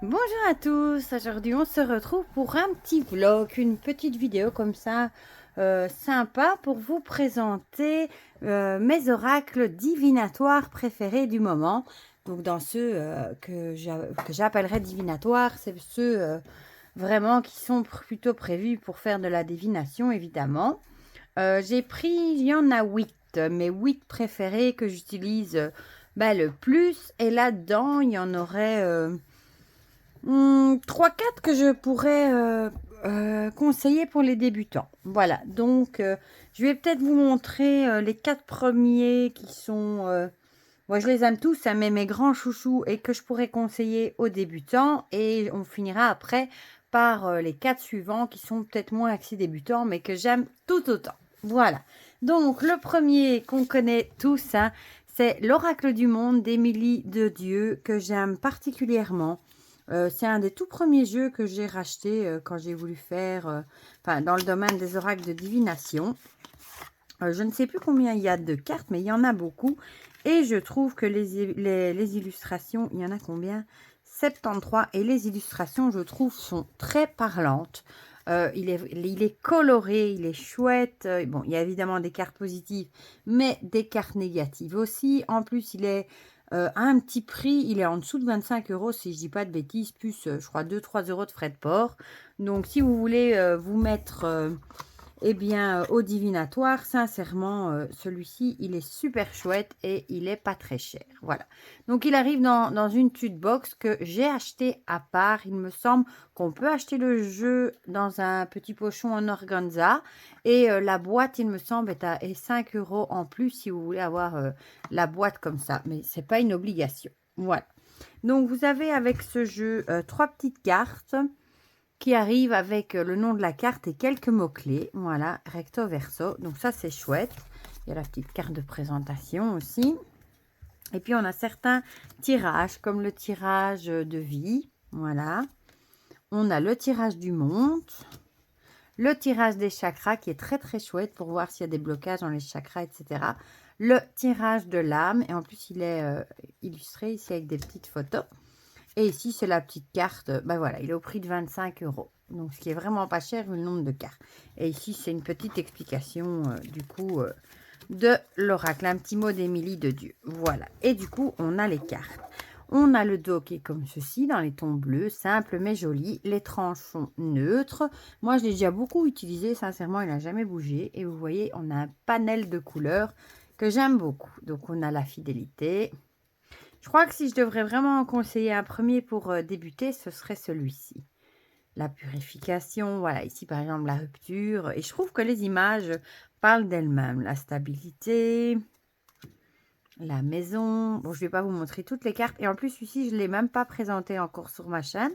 Bonjour à tous, aujourd'hui on se retrouve pour un petit vlog, une petite vidéo comme ça sympa pour vous présenter mes oracles divinatoires préférés du moment. Donc dans ceux que j'appellerais divinatoires, c'est ceux vraiment qui sont plutôt prévus pour faire de la divination évidemment. J'ai pris, il y en a 8, mes 8 préférés que j'utilise le plus, et là-dedans il y en aurait 3-4 que je pourrais conseiller pour les débutants. Voilà, donc je vais peut-être vous montrer les 4 premiers qui sont... moi, je les aime tous, hein, mais mes grands chouchous et que je pourrais conseiller aux débutants. Et on finira après par les 4 suivants qui sont peut-être moins axés débutants, mais que j'aime tout autant. Voilà, donc le premier qu'on connaît tous, hein, c'est l'Oracle du Monde d'Émilie de Dieu, que j'aime particulièrement. C'est un des tout premiers jeux que j'ai racheté quand j'ai voulu faire, dans le domaine des oracles de divination. Je ne sais plus combien il y a de cartes, mais il y en a beaucoup. Et je trouve que les illustrations, il y en a combien? 73. Et les illustrations, je trouve, sont très parlantes. Il est coloré, il est chouette. Bon, il y a évidemment des cartes positives, mais des cartes négatives aussi. En plus, il est à un petit prix. Il est en dessous de 25 €, si je dis pas de bêtises, plus, je crois, 2-3 € de frais de port. Donc, si vous voulez vous mettre... eh bien, au divinatoire, sincèrement, celui-ci, il est super chouette et il est pas très cher. Voilà. Donc, il arrive dans une tude box que j'ai acheté à part. Il me semble qu'on peut acheter le jeu dans un petit pochon en organza. Et la boîte, il me semble, est 5 € en plus si vous voulez avoir la boîte comme ça. Mais c'est pas une obligation. Voilà. Donc, vous avez avec ce jeu 3 petites cartes qui arrive avec le nom de la carte et quelques mots-clés. Voilà, recto verso. Donc ça, c'est chouette. Il y a la petite carte de présentation aussi. Et puis, on a certains tirages, comme le tirage de vie. Voilà. On a le tirage du monde. Le tirage des chakras, qui est très, très chouette pour voir s'il y a des blocages dans les chakras, etc. Le tirage de l'âme. Et en plus, il est illustré ici avec des petites photos. Et ici, c'est la petite carte. Voilà, il est au prix de 25 €. Donc, ce qui est vraiment pas cher vu le nombre de cartes. Et ici, c'est une petite explication, de l'oracle. Un petit mot d'Émilie de Dieu. Voilà. Et du coup, on a les cartes. On a le dos qui est comme ceci, dans les tons bleus, simple mais joli. Les tranches sont neutres. Moi, je l'ai déjà beaucoup utilisé. Sincèrement, il n'a jamais bougé. Et vous voyez, on a un panel de couleurs que j'aime beaucoup. Donc, on a la fidélité. Je crois que si je devrais vraiment en conseiller un premier pour débuter, ce serait celui-ci. La purification, voilà, ici par exemple la rupture. Et je trouve que les images parlent d'elles-mêmes. La stabilité, la maison. Bon, je ne vais pas vous montrer toutes les cartes. Et en plus, ici, je ne l'ai même pas présenté encore sur ma chaîne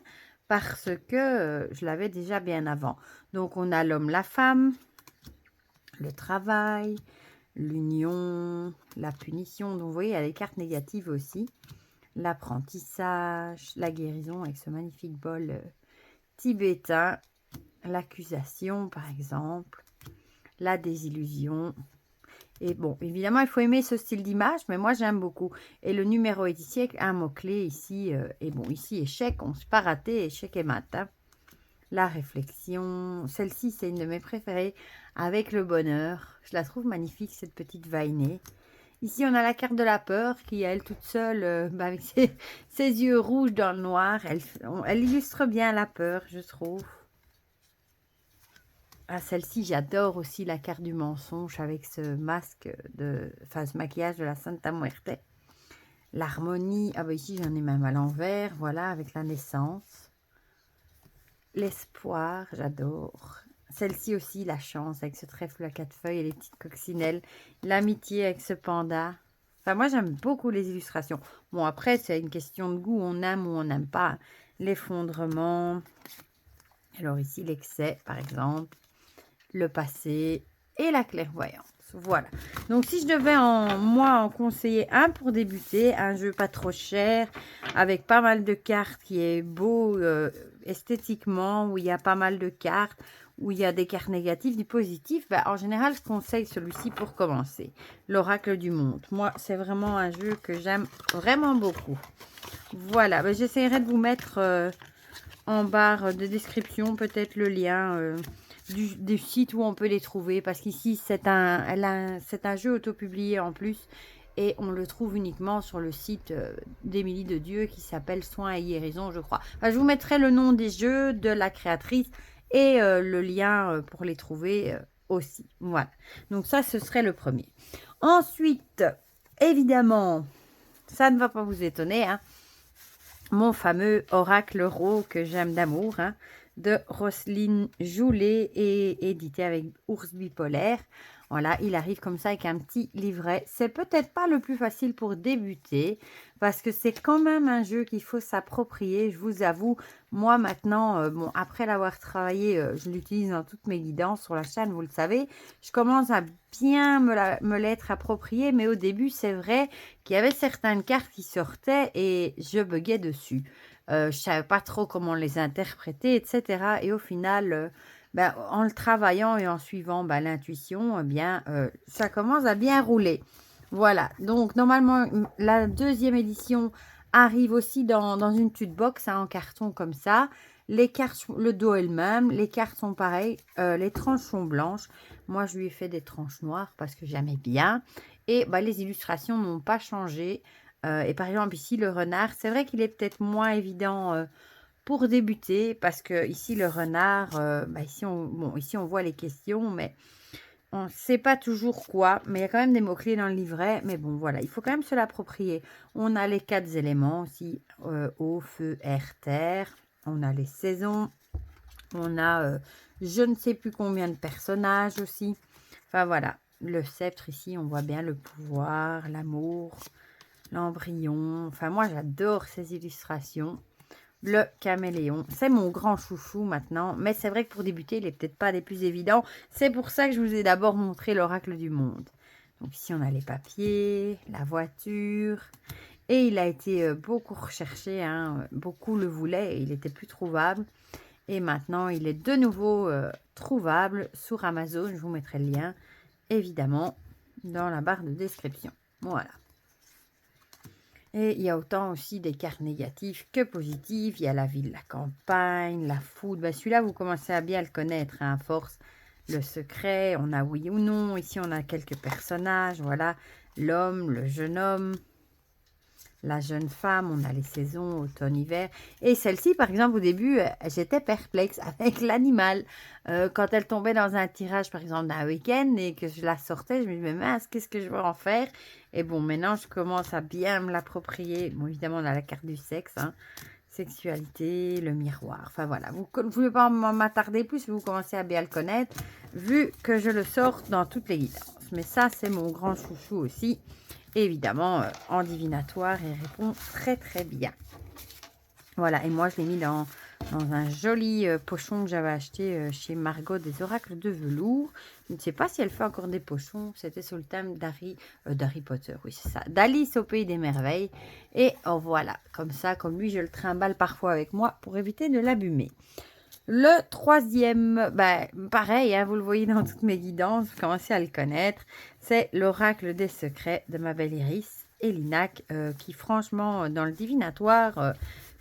parce que je l'avais déjà bien avant. Donc, on a l'homme, la femme, le travail, l'union, la punition. Donc, vous voyez, il y a les cartes négatives aussi. L'apprentissage, la guérison avec ce magnifique bol tibétain, l'accusation par exemple, la désillusion. Et bon, évidemment, il faut aimer ce style d'image, mais moi j'aime beaucoup. Et le numéro est ici avec un mot-clé ici. Et bon, ici, échec, on ne s'est pas raté, échec et mat. Hein. La réflexion, celle-ci, c'est une de mes préférées, avec le bonheur. Je la trouve magnifique, cette petite vainée. Ici, on a la carte de la peur qui, elle, toute seule, avec ses yeux rouges dans le noir. Elle illustre bien la peur, je trouve. Ah, celle-ci, j'adore aussi la carte du mensonge avec ce masque, ce maquillage de la Santa Muerte. L'harmonie, ah bah ici, j'en ai même à l'envers, voilà, avec la naissance. L'espoir, j'adore. Celle-ci aussi, la chance, avec ce trèfle à 4 feuilles et les petites coccinelles. L'amitié avec ce panda. Enfin, moi, j'aime beaucoup les illustrations. Bon, après, c'est une question de goût. On aime ou on n'aime pas. L'effondrement. Alors ici, l'excès, par exemple. Le passé et la clairvoyance. Voilà. Donc, si je devais en conseiller un pour débuter, un jeu pas trop cher, avec pas mal de cartes, qui est beau esthétiquement, où il y a pas mal de cartes, où il y a des cartes négatives, du positif, en général, je conseille celui-ci pour commencer. L'Oracle du Monde. Moi, c'est vraiment un jeu que j'aime vraiment beaucoup. Voilà, j'essaierai de vous mettre en barre de description peut-être le lien du site où on peut les trouver. Parce qu'ici, c'est un jeu auto-publié en plus. Et on le trouve uniquement sur le site d'Émilie de Dieu qui s'appelle Soins et Guérison, je crois. Je vous mettrai le nom des jeux, de la créatrice et le lien pour les trouver aussi. Voilà. Donc ça, ce serait le premier. Ensuite, évidemment, ça ne va pas vous étonner, hein, mon fameux oracle Ro que j'aime d'amour, hein, de Roselyne Joulet et édité avec Ours Bipolaire. Voilà, il arrive comme ça avec un petit livret. C'est peut-être pas le plus facile pour débuter parce que c'est quand même un jeu qu'il faut s'approprier. Je vous avoue, moi maintenant, bon, après l'avoir travaillé, je l'utilise dans toutes mes guidances sur la chaîne, vous le savez. Je commence à bien me l'être approprié, mais au début, c'est vrai qu'il y avait certaines cartes qui sortaient et je buguais dessus. Je savais pas trop comment les interpréter, etc. Et au final, en le travaillant et en suivant l'intuition, ça commence à bien rouler. Voilà, donc normalement, la deuxième édition arrive aussi dans une petite box en carton comme ça. Les cartes, le dos est le même, les cartes sont pareilles, les tranches sont blanches. Moi, je lui ai fait des tranches noires parce que j'aimais bien. Et les illustrations n'ont pas changé. Et par exemple, ici, le renard, c'est vrai qu'il est peut-être moins évident pour débuter parce que ici, le renard, ici, on voit les questions, mais on ne sait pas toujours quoi. Mais il y a quand même des mots-clés dans le livret. Mais bon, voilà, il faut quand même se l'approprier. On a les 4 éléments aussi, eau, feu, air, terre. On a les saisons. On a je ne sais plus combien de personnages aussi. Enfin, voilà. Le sceptre ici, on voit bien le pouvoir, l'amour, l'embryon. Enfin, moi, j'adore ces illustrations. Le caméléon, c'est mon grand chouchou maintenant. Mais c'est vrai que pour débuter, il n'est peut-être pas des plus évidents. C'est pour ça que je vous ai d'abord montré l'oracle du monde. Donc ici, on a les papiers, la voiture. Et il a été beaucoup recherché. Hein. Beaucoup le voulaient et il n'était plus trouvable. Et maintenant, il est de nouveau trouvable sur Amazon. Je vous mettrai le lien, évidemment, dans la barre de description. Voilà. Et il y a autant aussi des cartes négatives que positives. Il y a la ville, la campagne, la foudre. Celui-là, vous commencez à bien le connaître, hein, à force. Le secret, on a oui ou non. Ici, on a quelques personnages. Voilà, l'homme, le jeune homme, la jeune femme. On a les saisons, automne, hiver. Et celle-ci, par exemple, au début, j'étais perplexe avec l'animal. Quand elle tombait dans un tirage, par exemple, d'un week-end et que je la sortais, je me disais, mais mince, qu'est-ce que je vais en faire? Et bon, maintenant, je commence à bien me l'approprier. Bon, évidemment, on a la carte du sexe, hein. Sexualité, le miroir. Enfin, voilà. Vous ne voulez pas m'attarder plus, vous commencez à bien le connaître, vu que je le sors dans toutes les guidances. Mais ça, c'est mon grand chouchou aussi. Et évidemment, en divinatoire, il répond très, très bien. Voilà, et moi, je l'ai mis dans un joli pochon que j'avais acheté chez Margot des oracles de velours. Je ne sais pas si elle fait encore des pochons. C'était sur le thème d'Harry Potter, oui, c'est ça. D'Alice au Pays des Merveilles. Et voilà, comme ça, comme lui, je le trimballe parfois avec moi pour éviter de l'abîmer. Le troisième, pareil, hein, vous le voyez dans toutes mes guidances, vous commencez à le connaître. C'est l'oracle des secrets de ma belle Iris Elinac, qui franchement, dans le divinatoire...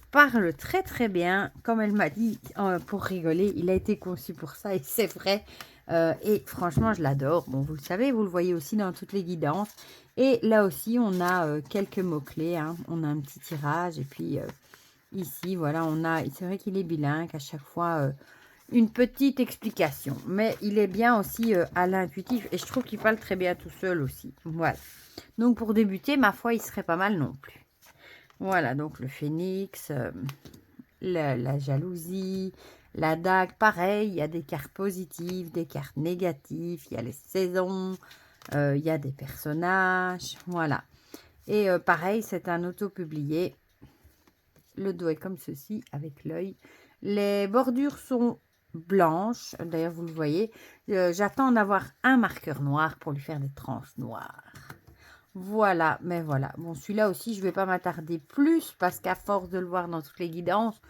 parle très très bien, comme elle m'a dit, pour rigoler, il a été conçu pour ça et c'est vrai, et franchement je l'adore. Bon, vous le savez, vous le voyez aussi dans toutes les guidances, et là aussi on a quelques mots-clés, hein. On a un petit tirage, et puis ici voilà, c'est vrai qu'il est bilingue, à chaque fois une petite explication, mais il est bien aussi à l'intuitif, et je trouve qu'il parle très bien tout seul aussi, voilà. Donc pour débuter, ma foi, il serait pas mal non plus. Voilà, donc le phénix, la jalousie, la dague, pareil, il y a des cartes positives, des cartes négatives, il y a les saisons, il y a des personnages, voilà. Et pareil, c'est un auto-publié. Le dos est comme ceci, avec l'œil. Les bordures sont blanches, d'ailleurs vous le voyez. J'attends d'avoir un marqueur noir pour lui faire des tranches noires. Voilà, mais voilà. Bon, celui-là aussi, je ne vais pas m'attarder plus parce qu'à force de le voir dans toutes les guidances,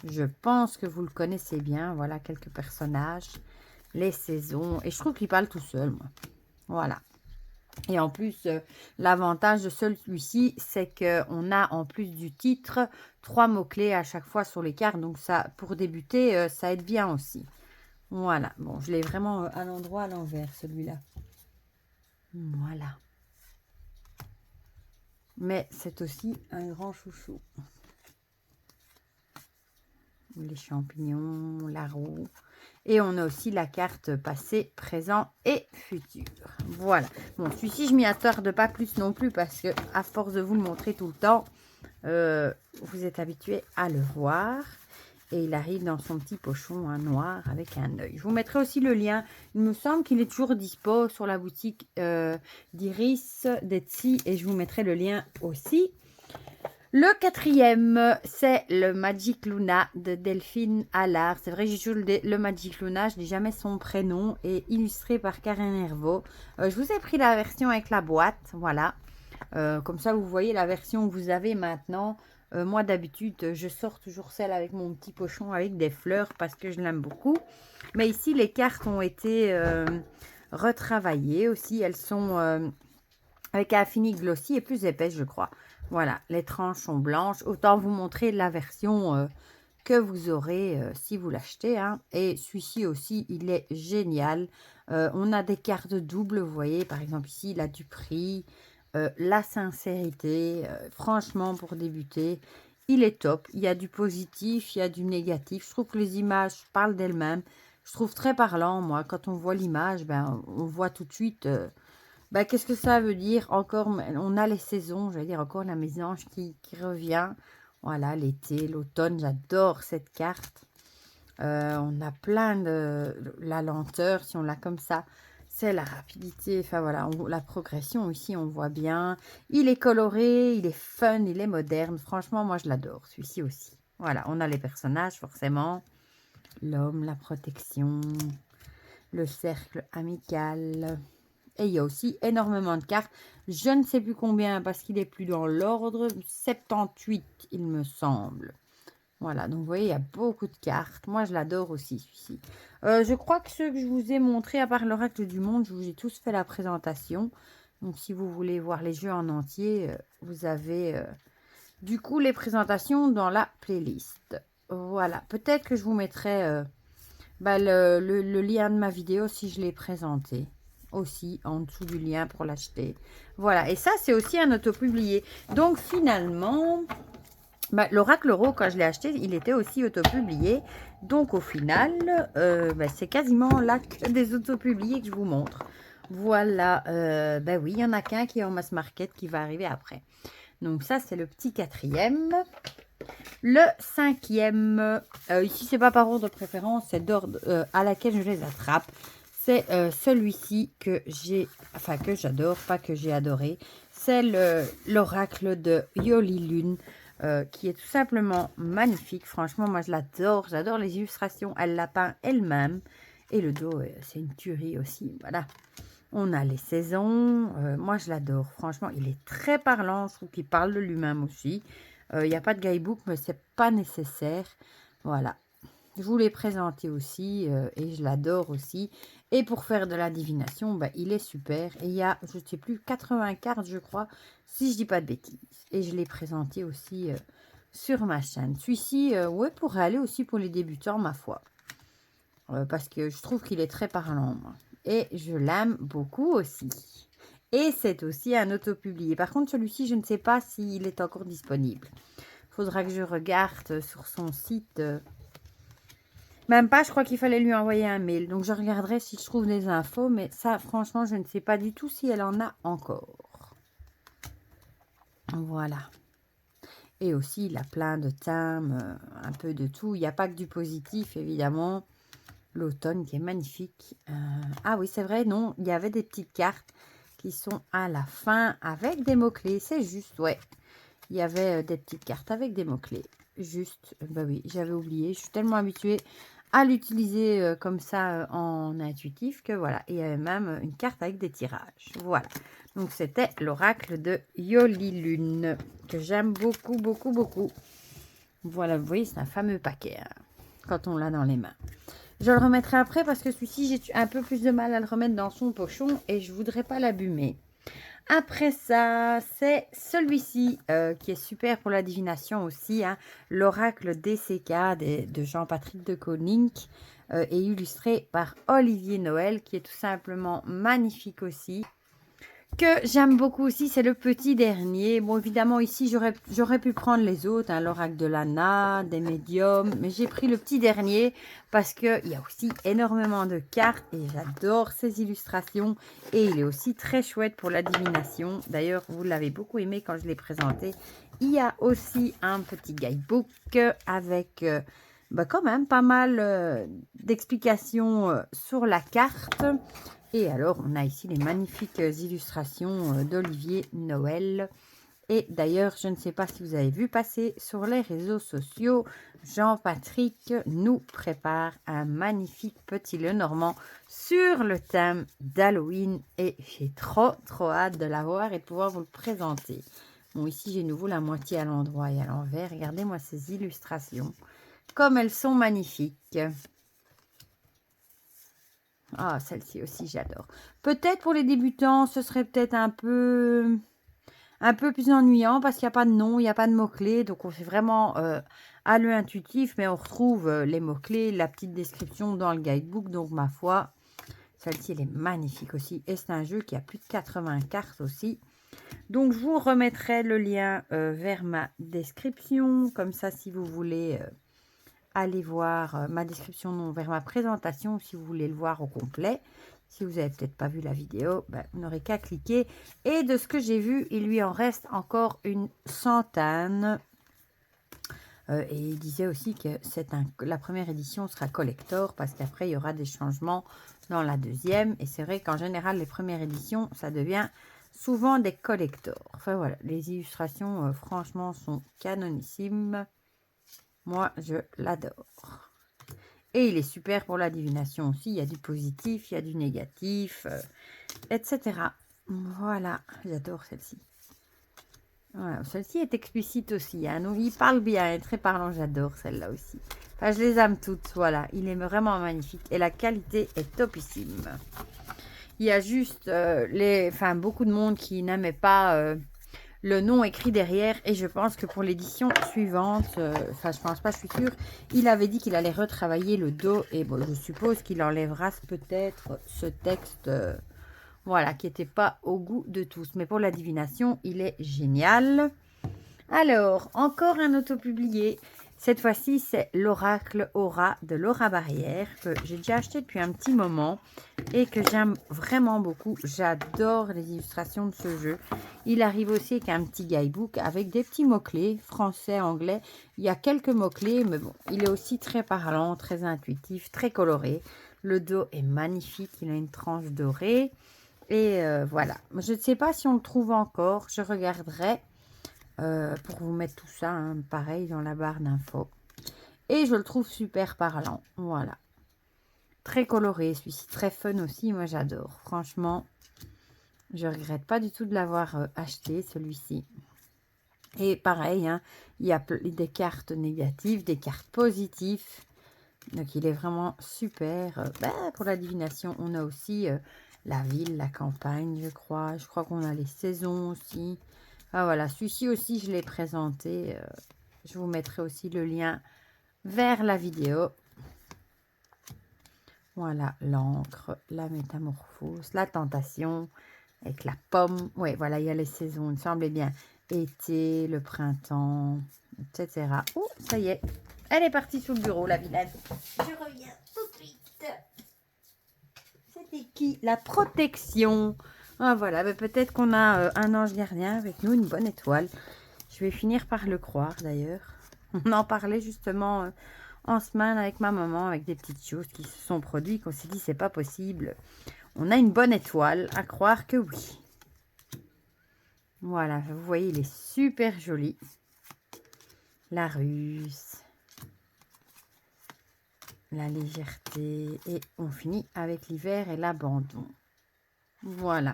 je pense que vous le connaissez bien. Voilà quelques personnages. les saisons. Et je trouve qu'il parle tout seul, moi. Voilà. Et en plus, l'avantage de celui-ci, c'est qu'on a en plus du titre 3 mots-clés à chaque fois sur les cartes. Donc ça, pour débuter, ça aide bien aussi. Voilà. Bon, je l'ai vraiment à l'endroit, à l'envers, celui-là. Voilà. Mais c'est aussi un grand chouchou. Les champignons, la roue. Et on a aussi la carte passé, présent et futur. Voilà. Bon, celui-ci, je m'y attarde pas plus non plus parce que à force de vous le montrer tout le temps, vous êtes habitué à le voir. Et il arrive dans son petit pochon noir avec un œil. Je vous mettrai aussi le lien. Il me semble qu'il est toujours dispo sur la boutique d'Iris, d'Etsy. Et je vous mettrai le lien aussi. Le 4e, c'est le Magic Luna de Delphine Allard. C'est vrai, j'ai toujours le Magic Luna, je n'ai jamais son prénom. Et illustré par Karen Hervaux. Je vous ai pris la version avec la boîte, voilà. Comme ça, vous voyez la version que vous avez maintenant. Moi, d'habitude, je sors toujours celle avec mon petit pochon avec des fleurs parce que je l'aime beaucoup. Mais ici, les cartes ont été retravaillées aussi. Elles sont avec un fini glossy et plus épaisse, je crois. Voilà, les tranches sont blanches. Autant vous montrer la version que vous aurez si vous l'achetez. Hein. Et celui-ci aussi, il est génial. On a des cartes doubles, vous voyez. Par exemple, ici, il a du prix, la sincérité. Franchement, pour débuter, il est top. Il y a du positif, il y a du négatif. Je trouve que les images parlent d'elles-mêmes. Je trouve très parlant, moi. Quand on voit l'image, ben, on voit tout de suite... bah, qu'est-ce que ça veut dire? Encore, on a les saisons, je vais dire encore la mésange qui revient. Voilà, l'été, l'automne, j'adore cette carte. On a plein de... La lenteur, si on l'a comme ça, c'est la rapidité. Enfin voilà, la progression ici, on voit bien. Il est coloré, il est fun, il est moderne. Franchement, moi, je l'adore, celui-ci aussi. Voilà, on a les personnages, forcément. L'homme, la protection, le cercle amical... Et il y a aussi énormément de cartes. Je ne sais plus combien parce qu'il n'est plus dans l'ordre. 78, il me semble. Voilà, donc vous voyez, il y a beaucoup de cartes. Moi, je l'adore aussi, celui-ci. Je crois que ceux que je vous ai montrés, à part l'Oracle du Monde, je vous ai tous fait la présentation. Donc, si vous voulez voir les jeux en entier, vous avez du coup les présentations dans la playlist. Voilà, peut-être que je vous mettrai le lien de ma vidéo si je l'ai présenté. Aussi en dessous du lien pour l'acheter. Voilà, et ça c'est aussi un auto-publié. Donc finalement, l'Oracle Euro, quand je l'ai acheté, il était aussi auto-publié. Donc au final, c'est quasiment là que des auto-publiés que je vous montre. Voilà, oui, il y en a qu'un qui est en mass market qui va arriver après. Donc ça c'est le petit 4e. Le 5e, ici c'est pas par ordre de préférence, c'est d'ordre à laquelle je les attrape. C'est celui-ci que j'adore, pas que j'ai adoré. C'est l'oracle de Yoli Lune, qui est tout simplement magnifique. Franchement, moi, je l'adore. J'adore les illustrations. Elle l'a peint elle-même. Et le dos, c'est une tuerie aussi. Voilà. On a les saisons. Moi, je l'adore. Franchement, il est très parlant. Je trouve qu'il parle de lui-même aussi. Il n'y a pas de guidebook, mais c'est pas nécessaire. Voilà. Je vous l'ai présenté aussi et je l'adore aussi. Et pour faire de la divination, il est super. Et il y a, je ne sais plus, 80 cartes, je crois, si je dis pas de bêtises. Et je l'ai présenté aussi sur ma chaîne. Celui-ci, ouais, pourrait aller aussi pour les débutants, ma foi. Parce que je trouve qu'il est très parlant, moi. Et je l'aime beaucoup aussi. Et c'est aussi un auto-publié. Par contre, celui-ci, je ne sais pas s'il est encore disponible. Il faudra que je regarde sur son site... Même pas, je crois qu'il fallait lui envoyer un mail. Donc, je regarderai si je trouve des infos. Mais ça, franchement, je ne sais pas du tout si elle en a encore. Voilà. Et aussi, il a plein de thèmes, un peu de tout. Il n'y a pas que du positif, évidemment. L'automne qui est magnifique. Ah oui, c'est vrai, non. Il y avait des petites cartes qui sont à la fin avec des mots-clés. C'est juste, ouais. Il y avait des petites cartes avec des mots-clés. Juste, oui, j'avais oublié. Je suis tellement habituée à l'utiliser comme ça en intuitif que voilà. Et il y avait même une carte avec des tirages. Voilà. Donc, c'était l'oracle de Yoli Lune que j'aime beaucoup, beaucoup, beaucoup. Voilà, vous voyez, c'est un fameux paquet hein, quand on l'a dans les mains. Je le remettrai après parce que celui-ci, j'ai un peu plus de mal à le remettre dans son pochon et je voudrais pas l'abîmer. Après ça, c'est celui-ci qui est super pour la divination aussi, hein, l'oracle DCK de Jean-Patrick de Koning et illustré par Olivier Noël qui est tout simplement magnifique aussi. Que j'aime beaucoup aussi, c'est le petit dernier. Bon, évidemment, ici, j'aurais pu prendre les autres, hein, l'oracle de l'Anna, des médiums, mais j'ai pris le petit dernier parce qu'il y a aussi énormément de cartes et j'adore ces illustrations. Et il est aussi très chouette pour la divination. D'ailleurs, vous l'avez beaucoup aimé quand je l'ai présenté. Il y a aussi un petit guidebook avec quand même pas mal d'explications sur la carte. Et alors, on a ici les magnifiques illustrations d'Olivier Noël. Et d'ailleurs, je ne sais pas si vous avez vu passer sur les réseaux sociaux, Jean-Patrick nous prépare un magnifique petit Lenormand sur le thème d'Halloween. Et j'ai trop hâte de l'avoir et de pouvoir vous le présenter. Bon, ici, j'ai nouveau la moitié à l'endroit et à l'envers. Regardez-moi ces illustrations, comme elles sont magnifiques. Ah, celle-ci aussi, j'adore. Peut-être pour les débutants, ce serait peut-être un peu plus ennuyant parce qu'il n'y a pas de nom, il n'y a pas de mots-clés. Donc, on fait vraiment à l'intuitif, mais on retrouve les mots-clés, la petite description dans le guidebook. Donc, ma foi, celle-ci, elle est magnifique aussi. Et c'est un jeu qui a plus de 80 cartes aussi. Donc, je vous remettrai le lien vers ma description. Comme ça, si vous voulez... allez voir ma description vers ma présentation si vous voulez le voir au complet. Si vous n'avez peut-être pas vu la vidéo, vous n'aurez qu'à cliquer. Et de ce que j'ai vu, il lui en reste encore une centaine. Et il disait aussi que la première édition sera collector parce qu'après, il y aura des changements dans la deuxième. Et c'est vrai qu'en général, les premières éditions, ça devient souvent des collectors. Enfin voilà, les illustrations, franchement, sont canonissimes. Moi, je l'adore. Et il est super pour la divination aussi. Il y a du positif, il y a du négatif, etc. Voilà, j'adore celle-ci. Voilà, celle-ci est explicite aussi. Hein, donc, il parle bien, très parlant. J'adore celle-là aussi. Enfin, je les aime toutes. Voilà, il est vraiment magnifique. Et la qualité est topissime. Il y a juste beaucoup de monde qui n'aimait pas... le nom écrit derrière et je pense que pour l'édition suivante, je pense pas, je suis sûre, il avait dit qu'il allait retravailler le dos et bon, je suppose qu'il enlèvera peut-être ce texte, voilà, qui n'était pas au goût de tous. Mais pour la divination, il est génial. Alors, encore un auto-publié. Cette fois-ci, c'est l'oracle Aura de Laura Barrière que j'ai déjà acheté depuis un petit moment et que j'aime vraiment beaucoup. J'adore les illustrations de ce jeu. Il arrive aussi avec un petit guidebook avec des petits mots-clés, français, anglais. Il y a quelques mots-clés, mais bon, il est aussi très parlant, très intuitif, très coloré. Le dos est magnifique, il a une tranche dorée. Et voilà, je ne sais pas si on le trouve encore, je regarderai. Pour vous mettre tout ça, hein, pareil, dans la barre d'infos. Et je le trouve super parlant. Voilà. Très coloré, celui-ci. Très fun aussi. Moi, j'adore. Franchement, je regrette pas du tout de l'avoir acheté, celui-ci. Et pareil, hein, il y a des cartes négatives, des cartes positives. Donc, il est vraiment super. Pour la divination, on a aussi la ville, la campagne, je crois. Je crois qu'on a les saisons aussi. Ah voilà, celui-ci aussi, je l'ai présenté. Je vous mettrai aussi le lien vers la vidéo. Voilà, l'encre, la métamorphose, la tentation, avec la pomme. Oui, voilà, il y a les saisons, il me semblait bien. Été, le printemps, etc. Oh, ça y est, elle est partie sous le bureau, la vilaine. Je reviens tout de suite. C'était qui? La protection. Ah voilà, peut-être qu'on a un ange gardien avec nous, une bonne étoile. Je vais finir par le croire d'ailleurs. On en parlait justement en semaine avec ma maman, avec des petites choses qui se sont produites, qu'on s'est dit c'est pas possible. On a une bonne étoile, à croire que oui. Voilà, vous voyez, il est super joli. La ruse. La légèreté. Et on finit avec l'hiver et l'abandon. Voilà.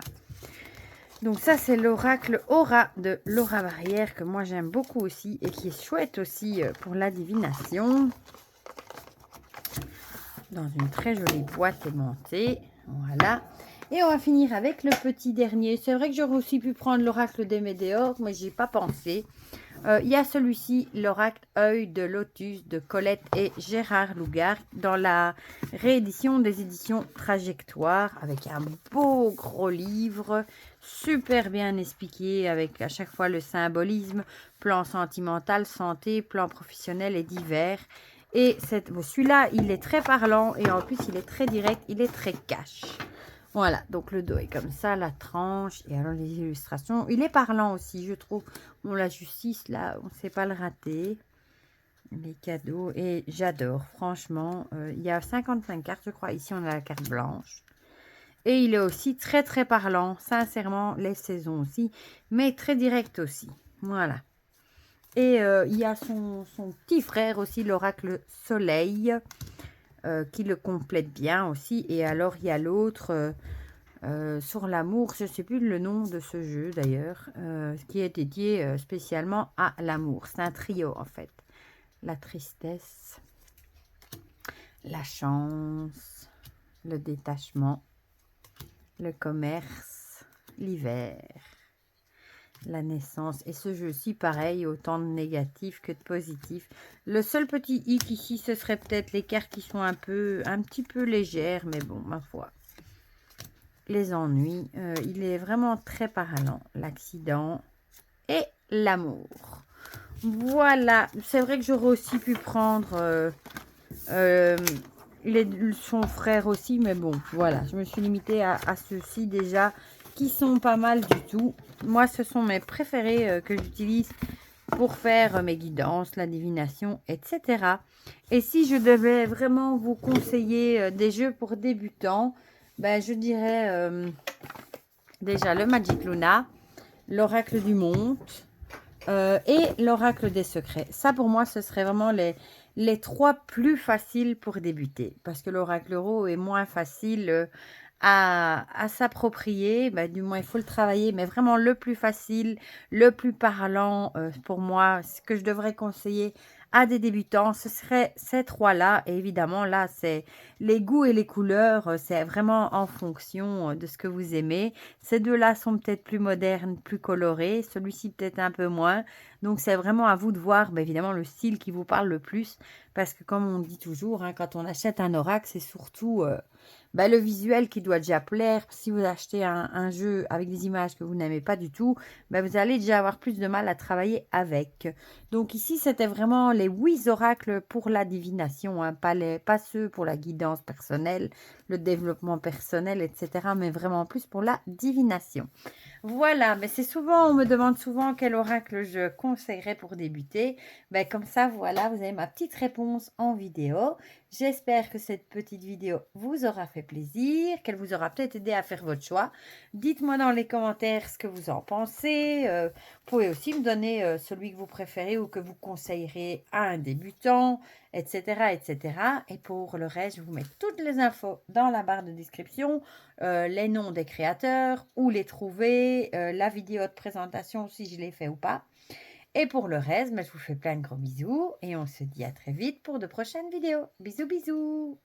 Donc ça, c'est l'oracle Aura de Laura Barrière que moi j'aime beaucoup aussi et qui est chouette aussi pour la divination. dans une très jolie boîte aimantée. Voilà. Et on va finir avec le petit dernier. C'est vrai que j'aurais aussi pu prendre l'oracle des Médéores, mais j'y ai pas pensé. Il y a celui-ci, l'oracle œil de lotus de Colette et Gérard Lougard dans la réédition des éditions Trajectoire avec un beau gros livre super bien expliqué avec à chaque fois le symbolisme, plan sentimental, santé, plan professionnel et divers. Et celui-là, il est très parlant et en plus, il est très direct, il est très cash. Voilà, donc le dos est comme ça, la tranche, et alors les illustrations. Il est parlant aussi, je trouve. Bon, la justice, là, on ne sait pas le rater. Les cadeaux, et j'adore, franchement. Il y a 55 cartes, je crois. Ici, on a la carte blanche. Et il est aussi très, très parlant. Sincèrement, les saisons aussi, mais très direct aussi. Voilà. Et il y a son petit frère aussi, l'oracle Soleil, qui le complète bien aussi. Et alors, il y a l'autre... sur l'amour, je ne sais plus le nom de ce jeu d'ailleurs, qui est dédié spécialement à l'amour. C'est un trio en fait. La tristesse, la chance, le détachement, le commerce, l'hiver, la naissance. Et ce jeu-ci, pareil, autant de négatifs que de positifs. Le seul petit hic ici, ce serait peut-être les cartes qui sont un petit peu légères, mais bon, ma foi. Les ennuis, il est vraiment très parlant, l'accident et l'amour. Voilà, c'est vrai que j'aurais aussi pu prendre son frère aussi, mais bon, voilà, je me suis limitée à ceux-ci déjà, qui sont pas mal du tout. Moi, ce sont mes préférés que j'utilise pour faire mes guidances, la divination, etc. Et si je devais vraiment vous conseiller des jeux pour débutants, ben, je dirais déjà le Magic Luna, l'Oracle du Monde et l'Oracle des Secrets. Ça, pour moi, ce serait vraiment les trois plus faciles pour débuter. Parce que l'Oracle Euro est moins facile à s'approprier. Ben, du moins, il faut le travailler. Mais vraiment, le plus facile, le plus parlant, pour moi, ce que je devrais conseiller à des débutants, ce serait ces trois-là. Et évidemment, là, c'est les goûts et les couleurs, c'est vraiment en fonction de ce que vous aimez. Ces deux-là sont peut-être plus modernes, plus colorés. Celui-ci peut-être un peu moins. Donc, c'est vraiment à vous de voir, ben, évidemment, le style qui vous parle le plus. Parce que comme on dit toujours, hein, quand on achète un oracle, c'est surtout ben, le visuel qui doit déjà plaire. Si vous achetez un jeu avec des images que vous n'aimez pas du tout, ben, vous allez déjà avoir plus de mal à travailler avec. Donc ici, c'était vraiment les 8 oracles pour la divination, hein, pas ceux pour la guidance personnelle, le développement personnel, etc., mais vraiment plus pour la divination. Voilà, mais c'est souvent, on me demande souvent quel oracle je conseillerais pour débuter. Ben, comme ça, voilà, vous avez ma petite réponse en vidéo. J'espère que cette petite vidéo vous aura fait plaisir, qu'elle vous aura peut-être aidé à faire votre choix. Dites-moi dans les commentaires ce que vous en pensez. Vous pouvez aussi me donner celui que vous préférez ou que vous conseillerez à un débutant, etc., etc. Et pour le reste, je vous mets toutes les infos dans la barre de description, les noms des créateurs, où les trouver, la vidéo de présentation si je l'ai fait ou pas. Et pour le reste, je vous fais plein de gros bisous et on se dit à très vite pour de prochaines vidéos. Bisous, bisous!